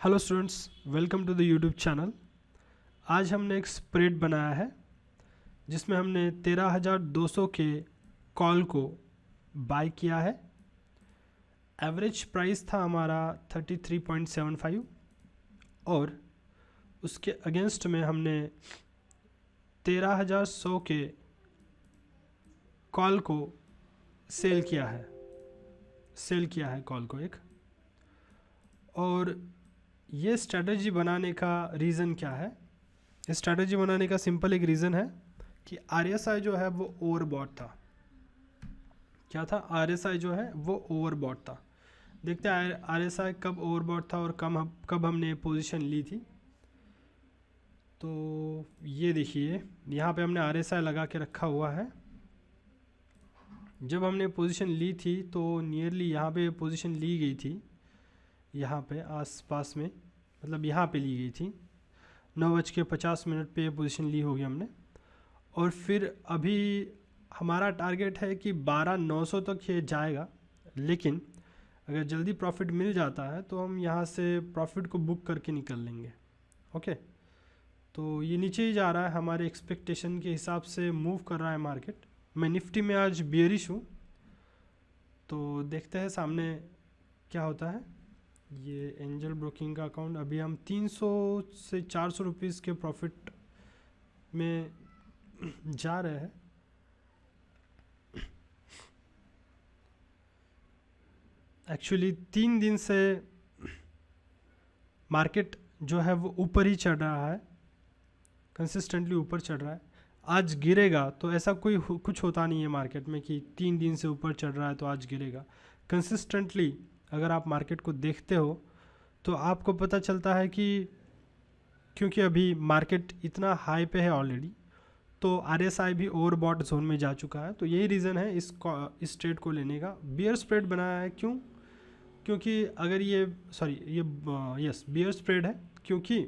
Hello students, welcome to the YouTube channel. आज हमने एक स्प्रेड बनाया है जिसमें हमने 13,200 के कॉल को बाय किया है। एवरेज प्राइस था हमारा 33.75 और उसके अगेंस्ट में हमने 13,100 के कॉल को सेल किया है कॉल को एक। और ये स्ट्रैटेजी बनाने का रीज़न क्या है? इस स्ट्रैटेजी बनाने का सिंपल एक रीज़न है कि RSI जो है वो ओवरबॉट था। क्या था? RSI जो है वो ओवरबॉट था। देखते हैं RSI कब ओवरबॉट था और कब हमने पोजीशन ली थी। तो ये देखिए, यहाँ पे हमने RSI लगा के रखा हुआ है। जब हमने पोजीशन ली थी तो नियरली यहाँ पे पोजीशन ली गई थी, यहाँ पे आसपास में, मतलब यहाँ पे ली गई थी 9:50 पे पोजीशन ली होगी हमने। और फिर अभी हमारा टारगेट है कि 12,900 तक ये जाएगा, लेकिन अगर जल्दी प्रॉफिट मिल जाता है तो हम यहाँ से प्रॉफिट को बुक करके निकल लेंगे। ओके, तो ये नीचे ही जा रहा है, हमारे एक्सपेक्टेशन के हिसाब से मूव कर रहा है मार्केट। मैं निफ्टी में आज बियरिश हूँ, तो देखते हैं सामने क्या होता है। ये एंजल ब्रोकिंग का अकाउंट, अभी हम 300 से 400 रुपीज़ के प्रॉफिट में जा रहे हैं। एक्चुअली 3 दिन से मार्केट जो है वो ऊपर ही चढ़ रहा है, कंसिस्टेंटली ऊपर चढ़ रहा है। आज गिरेगा तो ऐसा कुछ होता नहीं है मार्केट में कि 3 दिन से ऊपर चढ़ रहा है तो आज गिरेगा। कंसिस्टेंटली अगर आप मार्केट को देखते हो तो आपको पता चलता है कि क्योंकि अभी मार्केट इतना हाई पे है ऑलरेडी, तो RSI भी ओवरबॉट जोन में जा चुका है। तो यही रीज़न है इस ट्रेड को लेने का। बियर स्प्रेड बनाया है क्यों? क्योंकि अगर ये बियर स्प्रेड है क्योंकि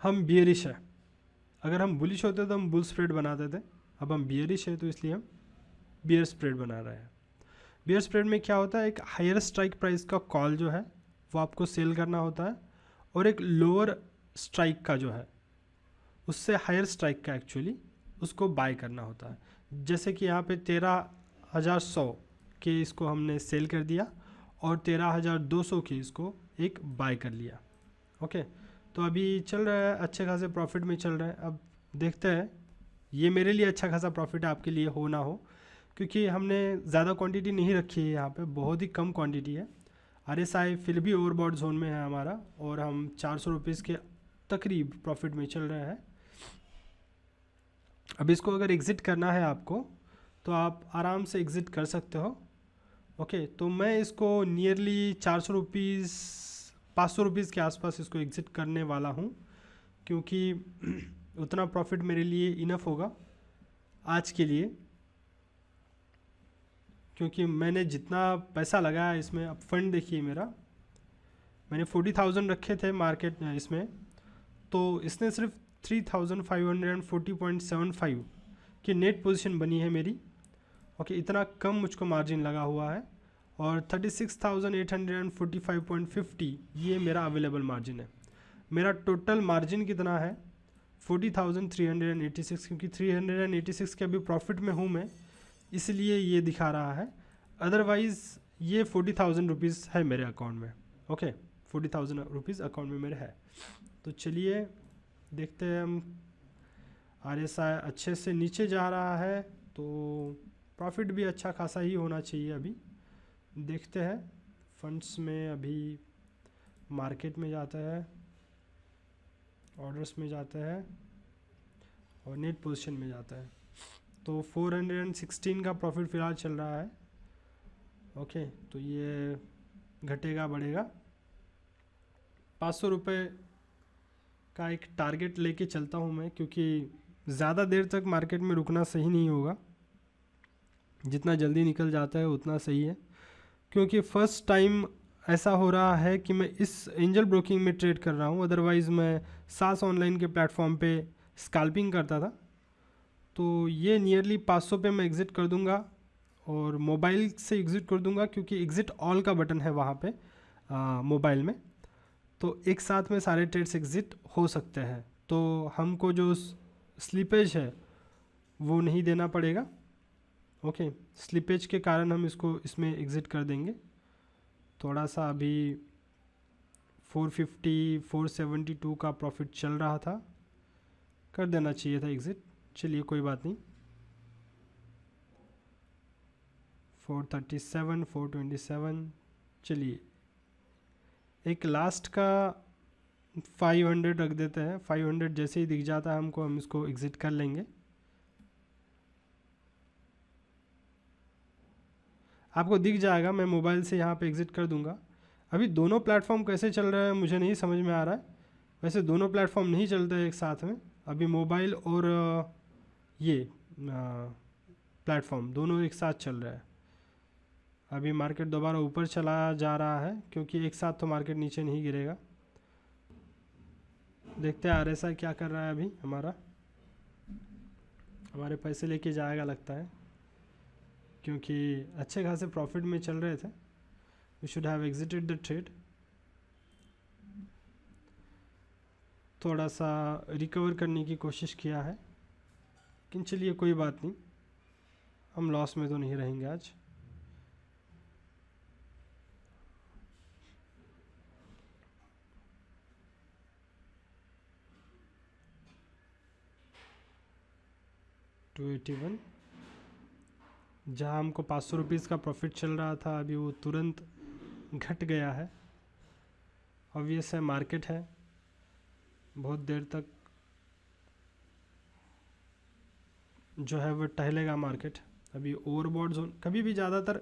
हम बियरिश है। अगर हम बुलिश होते तो हम बुल स्प्रेड बनाते थे, अब हम बियरिश है तो इसलिए हम बियर स्प्रेड बना रहे हैं। बियर स्प्रेड में क्या होता है, एक हायर स्ट्राइक प्राइस का कॉल जो है वो आपको सेल करना होता है, और एक लोअर स्ट्राइक का जो है उससे हायर स्ट्राइक का एक्चुअली उसको बाय करना होता है। जैसे कि यहाँ पे 13,100 के इसको हमने सेल कर दिया और 13,200 के इसको एक बाय कर लिया। ओके, तो अभी चल रहा है, अच्छे खासे प्रॉफिट में चल रहा है। अब देखते हैं, ये मेरे लिए अच्छा खासा प्रॉफिट है, आपके लिए हो ना हो, क्योंकि हमने ज़्यादा क्वांटिटी नहीं रखी है, यहाँ पे बहुत ही कम क्वांटिटी है। RSI फिर भी ओवरबॉट जोन में है हमारा, और हम 400 रुपीज़ के तकरीब प्रॉफिट में चल रहे हैं। अब इसको अगर एग्ज़िट करना है आपको तो आप आराम से एग्ज़िट कर सकते हो। ओके, तो मैं इसको नियरली 400 रुपीज़ 500 रुपीज़ के आसपास इसको एग्ज़िट करने वाला हूँ, क्योंकि उतना प्रॉफिट मेरे लिए इनफ होगा आज के लिए। क्योंकि मैंने जितना पैसा लगाया इसमें, अब फंड देखिए मेरा, मैंने 40,000 रखे थे मार्केट इसमें, तो इसने सिर्फ 3,540.75 की नेट पोजीशन बनी है मेरी। ओके, इतना कम मुझको मार्जिन लगा हुआ है, और 36,845.50 ये मेरा अवेलेबल मार्जिन है। मेरा टोटल मार्जिन कितना है? 40,386, क्योंकि 386 के अभी प्रॉफिट में हूँ मैं, इसलिए ये दिखा रहा है। अदरवाइज़ ये 40,000 रुपीज़ है मेरे अकाउंट में। ओके, 40,000 रुपीज़ अकाउंट में मेरे है। तो चलिए देखते हैं हम। RSI अच्छे से नीचे जा रहा है तो प्रॉफिट भी अच्छा खासा ही होना चाहिए। अभी देखते हैं, फंड्स में अभी मार्केट में जाता है, ऑर्डर्स में जाता है और नेट पोजीशन में जाता है। तो 416 का प्रॉफिट फ़िलहाल चल रहा है। ओके, तो ये घटेगा बढ़ेगा। 500 रुपये का एक टारगेट लेके चलता हूँ मैं, क्योंकि ज़्यादा देर तक मार्केट में रुकना सही नहीं होगा। जितना जल्दी निकल जाता है उतना सही है, क्योंकि फ़र्स्ट टाइम ऐसा हो रहा है कि मैं इस एंजल ब्रोकिंग में ट्रेड कर रहा हूँ। अदरवाइज़ मैं सास ऑनलाइन के प्लेटफॉर्म पे स्कैल्पिंग करता था। तो ये नियरली 500 पे मैं एग्ज़िट कर दूंगा, और मोबाइल से एग्ज़िट कर दूंगा, क्योंकि एग्ज़िट ऑल का बटन है वहाँ पे। मोबाइल में, तो एक साथ में सारे ट्रेड्स एग्जिट हो सकते हैं, तो हमको जो स्लीपेज है वो नहीं देना पड़ेगा। ओके, स्लीपेज के कारण हम इसमें एग्ज़िट कर देंगे। थोड़ा सा अभी 450 472 का प्रॉफिट चल रहा था, कर देना चाहिए था एग्ज़िट। चलिए कोई बात नहीं। 437 427, चलिए एक लास्ट का 500 रख देते हैं। 500 जैसे ही दिख जाता है हमको, हम इसको एग्ज़िट कर लेंगे। आपको दिख जाएगा, मैं मोबाइल से यहाँ पे एग्ज़िट कर दूंगा। अभी दोनों प्लेटफॉर्म कैसे चल रहे हैं मुझे नहीं समझ में आ रहा है। वैसे दोनों प्लेटफॉर्म नहीं चलते एक साथ में, अभी मोबाइल और ये प्लेटफॉर्म दोनों एक साथ चल रहा है। अभी मार्केट दोबारा ऊपर चला जा रहा है, क्योंकि एक साथ तो मार्केट नीचे नहीं गिरेगा। देखते हैं RSI क्या कर रहा है। अभी हमारे पैसे लेके जाएगा लगता है, क्योंकि अच्छे खासे प्रॉफिट में चल रहे थे। We should have exited the trade. थोड़ा सा रिकवर करने की कोशिश किया है, लेकिन चलिए कोई बात नहीं, हम लॉस में तो नहीं रहेंगे आज। $281 जहाँ हमको 500 रुपीज़ का प्रॉफिट चल रहा था, अभी वो तुरंत घट गया है। ऑब्वियस है, मार्केट है, बहुत देर तक जो है वो टहलेगा मार्केट। अभी ओवरबॉट जोन कभी भी ज़्यादातर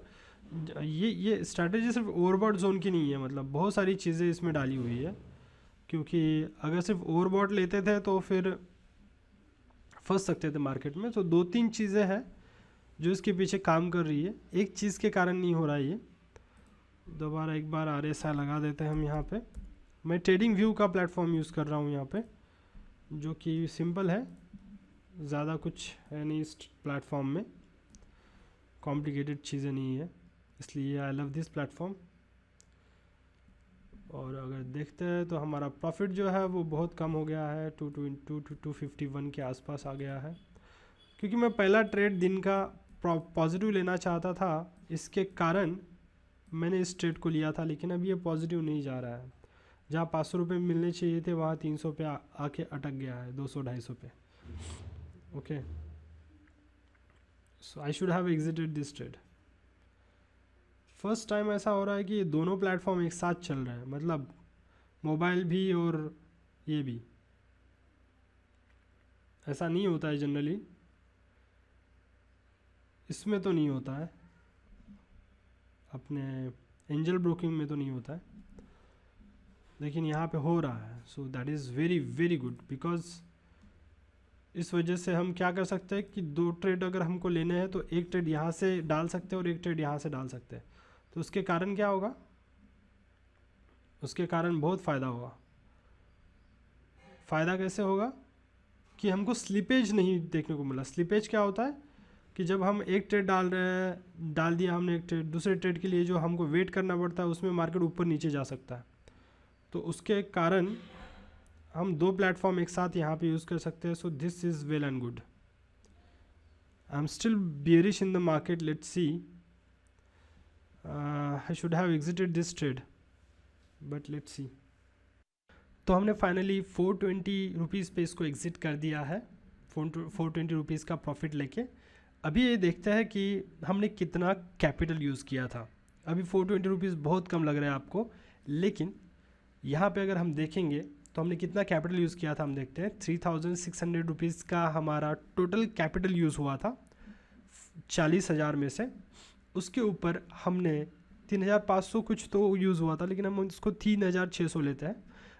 ये स्ट्रैटेजी सिर्फ ओवरबॉट जोन की नहीं है, मतलब बहुत सारी चीज़ें इसमें डाली हुई है। क्योंकि अगर सिर्फ ओवरबॉट लेते थे तो फिर फंस सकते थे मार्केट में। तो 2-3 चीज़ें हैं जो इसके पीछे काम कर रही है, एक चीज़ के कारण नहीं हो रहा है ये। दोबारा एक बार RSI लगा देते हैं हम यहाँ पे। मैं ट्रेडिंग व्यू का प्लेटफॉर्म यूज़ कर रहा हूँ यहाँ पे, जो कि सिंपल है, ज़्यादा कुछ है नहीं इस प्लेटफॉर्म में, कॉम्प्लिकेटेड चीज़ें नहीं है, इसलिए आई लव दिस प्लेटफॉर्म। और अगर देखते हैं तो हमारा प्रॉफिट जो है वो बहुत कम हो गया है, 251 के आसपास आ गया है। क्योंकि मैं पहला ट्रेड दिन का पॉजिटिव लेना चाहता था, इसके कारण मैंने इस ट्रेड को लिया था, लेकिन अब ये पॉजिटिव नहीं जा रहा है। जहाँ 500 रुपये मिलने चाहिए थे वहाँ 300 पे आके अटक गया है, 200-250 पे। Okay, so I should have exerted this trade. First time ऐसा हो रहा है कि ये दोनों प्लेटफॉर्म एक साथ चल रहे हैं, मतलब मोबाइल भी और ये भी। ऐसा नहीं होता है जनरली, इसमें तो नहीं होता है, अपने एंजल ब्रोकिंग में तो नहीं होता है, लेकिन यहाँ पे हो रहा है। So that is very very good, because इस वजह से हम क्या कर सकते हैं कि 2 ट्रेड अगर हमको लेने हैं तो एक ट्रेड यहाँ से डाल सकते हैं और एक ट्रेड यहाँ से डाल सकते हैं। तो उसके कारण क्या होगा, उसके कारण बहुत फ़ायदा होगा। फ़ायदा कैसे होगा कि हमको स्लिपेज नहीं देखने को मिला। स्लिपेज क्या होता है कि जब हम एक ट्रेड डाल रहे हैं, डाल दिया हमने एक ट्रेड, दूसरे ट्रेड के लिए जो हमको वेट करना पड़ता है उसमें मार्केट ऊपर नीचे जा सकता है। तो उसके कारण हम 2 प्लेटफॉर्म एक साथ यहाँ पे यूज़ कर सकते हैं। So this is well and good. I am still bearish in the market, let's see. I should have exerted this trade, but let's see. तो हमने फाइनली 420 रुपीज़ पे इसको एग्ज़िट कर दिया है, 420 रुपीज़ का प्रॉफिट लेके। अभी ये देखते हैं कि हमने कितना कैपिटल यूज़ किया था। अभी 420 रुपीज़ बहुत कम लग रहा है आपको, लेकिन यहाँ पे अगर हम देखेंगे तो हमने कितना कैपिटल यूज़ किया था। हम देखते हैं 3600 रुपीज़ का हमारा टोटल कैपिटल यूज़ हुआ था 40,000 में से। उसके ऊपर हमने 3,500 कुछ तो यूज़ हुआ था, लेकिन हम उसको 3,600 लेते हैं।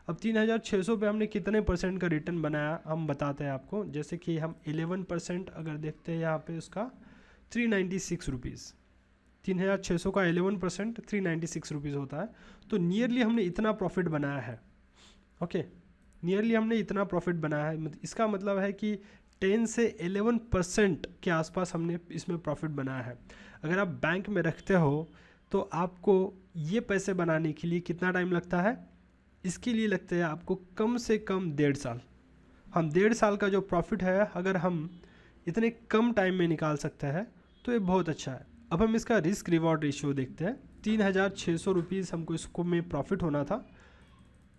अब 3,600 पे हमने कितने परसेंट का रिटर्न बनाया हम बताते हैं आपको। जैसे कि हम 11% अगर देखते हैं यहाँ पे उसका 396 रुपीज़, 3,600 का 11% 396 रुपीज़ होता है। तो नियरली हमने इतना प्रॉफिट बनाया है। ओके, नियरली हमने इतना प्रॉफिट बनाया है। इसका मतलब है कि 10 से 11% के आसपास हमने इसमें प्रॉफिट बनाया है। अगर आप बैंक में रखते हो तो आपको ये पैसे बनाने के लिए कितना टाइम लगता है? इसके लिए लगता है आपको कम से कम 1.5 साल। हम 1.5 साल का जो प्रॉफिट है अगर हम इतने कम टाइम में निकाल सकते हैं तो ये बहुत अच्छा है। अब हम इसका रिस्क रिवॉर्ड रेशियो देखते हैं। 3,600 रुपीज़ हमको इसको में प्रॉफिट होना था,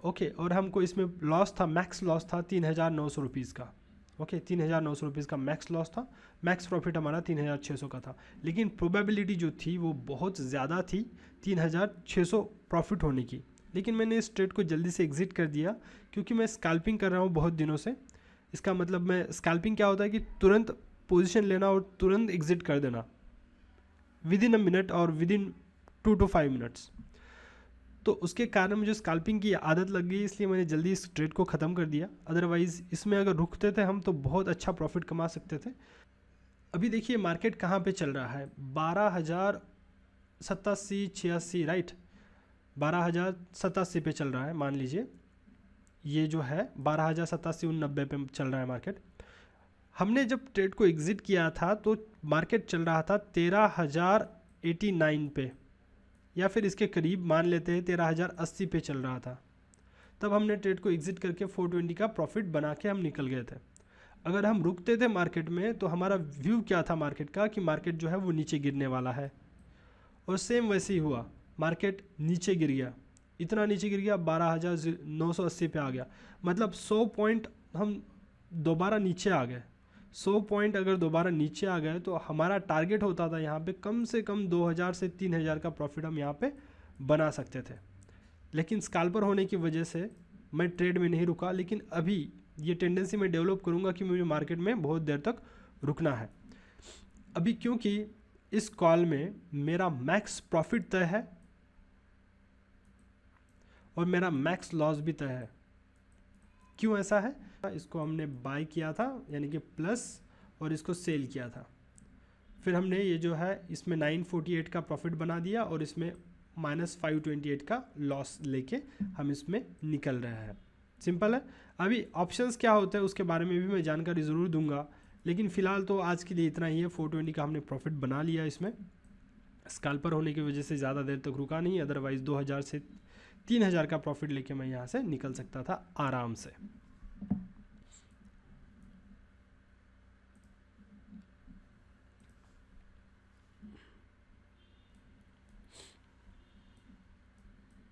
ओके, और हमको इसमें लॉस था, मैक्स लॉस था 3,900 रुपीज़ का, ओके, 3,900 रुपीज़ का मैक्स लॉस था। मैक्स प्रॉफिट हमारा 3,600 का था, लेकिन प्रोबेबिलिटी जो थी वो बहुत ज़्यादा थी 3,600 प्रॉफिट होने की। लेकिन मैंने इस ट्रेड को जल्दी से एग्जिट कर दिया क्योंकि मैं स्कैल्पिंग कर रहा हूँ बहुत दिनों से। इसका मतलब मैं स्कैल्पिंग क्या होता है कि तुरंत पोजीशन लेना और तुरंत एग्जिट कर देना विद इन अ मिनट और विद इन 2 to 5 मिनट्स। तो उसके कारण मुझे स्कैल्पिंग की आदत लग गई, इसलिए मैंने जल्दी इस ट्रेड को ख़त्म कर दिया। अदरवाइज़ इसमें अगर रुकते थे हम तो बहुत अच्छा प्रॉफिट कमा सकते थे। अभी देखिए मार्केट कहाँ पे चल रहा है, 12,087-86, राइट, 12,087 पे चल रहा है। मान लीजिए ये जो है 12,087-90 पे चल रहा है मार्केट। हमने जब ट्रेड को एग्ज़िट किया था तो मार्केट चल रहा था 13,089 पे, या फिर इसके करीब मान लेते हैं 13,080 पे चल रहा था। तब हमने ट्रेड को एग्ज़िट करके 420 का प्रॉफिट बना के हम निकल गए थे। अगर हम रुकते थे मार्केट में तो हमारा व्यू क्या था मार्केट का कि मार्केट जो है वो नीचे गिरने वाला है, और सेम वैसे ही हुआ। मार्केट नीचे गिर गया, इतना नीचे गिर गया 12,980 पे आ गया। मतलब 100 पॉइंट हम दोबारा नीचे आ गए। 100 पॉइंट अगर दोबारा नीचे आ गए तो हमारा टारगेट होता था यहाँ पे कम से कम 2,000 से 3,000 का प्रॉफिट हम यहाँ पे बना सकते थे। लेकिन स्कैल्पर होने की वजह से मैं ट्रेड में नहीं रुका। लेकिन अभी ये टेंडेंसी मैं डेवलप करूँगा कि मुझे मार्केट में बहुत देर तक रुकना है अभी, क्योंकि इस कॉल में मेरा मैक्स प्रॉफिट तय है और मेरा मैक्स लॉस भी तय है। क्यों ऐसा है? इसको हमने बाय किया था यानी कि प्लस, और इसको सेल किया था। फिर हमने ये जो है इसमें 948 का प्रॉफिट बना दिया और इसमें -528 का लॉस लेके हम इसमें निकल रहे हैं। सिंपल है। अभी ऑप्शंस क्या होते हैं उसके बारे में भी मैं जानकारी ज़रूर दूंगा, लेकिन फ़िलहाल तो आज के लिए इतना ही है। 420 का हमने प्रॉफिट बना लिया। इसमें स्कैल्पर होने की वजह से ज़्यादा देर तक रुका नहीं, अदरवाइज़ 2,000 से 3,000 का प्रॉफिट लेके मैं यहाँ से निकल सकता था आराम से।